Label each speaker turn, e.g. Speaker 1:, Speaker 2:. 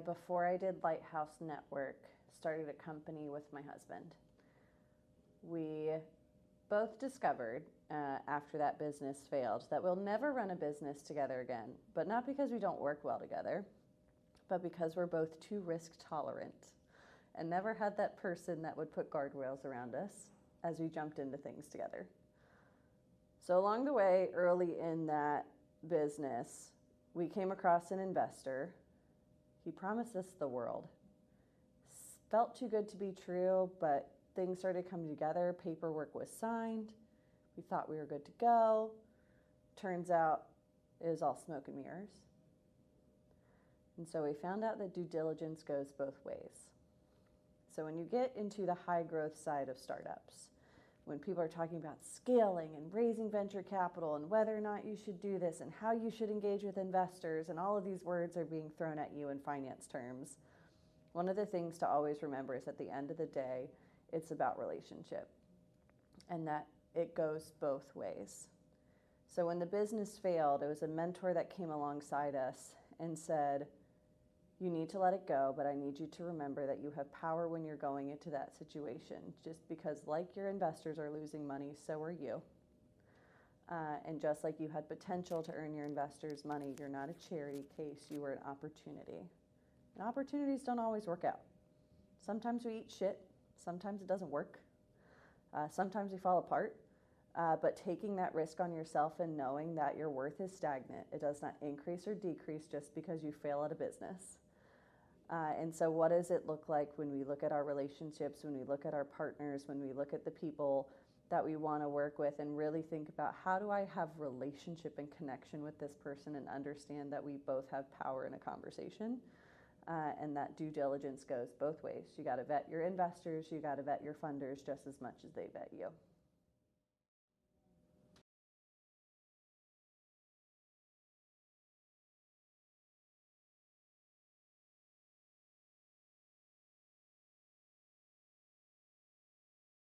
Speaker 1: Before I did Lighthouse Network, started a company with my husband. We both discovered after that business failed that we'll never run a business together again, but not because we don't work well together, but because we're both too risk tolerant and never had that person that would put guardrails around us as we jumped into things together. So along the way, early in that business, we came across an investor. He promised us the world. Felt too good to be true, but things started coming together. Paperwork was signed. We thought we were good to go. Turns out it was all smoke and mirrors. And so we found out that due diligence goes both ways. So when you get into the high growth side of startups, when people are talking about scaling and raising venture capital and whether or not you should do this and how you should engage with investors, and all of these words are being thrown at you in finance terms, one of the things to always remember is at the end of the day, it's about relationship and that it goes both ways. So when the business failed, it was a mentor that came alongside us and said, you need to let it go, but I need you to remember that you have power when you're going into that situation. Just because like your investors are losing money, so are you. And just like you had potential to earn your investors' money, you're not a charity case, you were an opportunity. And opportunities don't always work out. Sometimes we eat shit, sometimes it doesn't work. Sometimes we fall apart. But taking that risk on yourself and knowing that your worth is stagnant, it does not increase or decrease just because you fail at a business. And so what does it look like when we look at our relationships, when we look at our partners, when we look at the people that we want to work with, and really think about how do I have relationship and connection with this person and understand that we both have power in a conversation, and that due diligence goes both ways. You got to vet your investors, you got to vet your funders just as much as they vet you.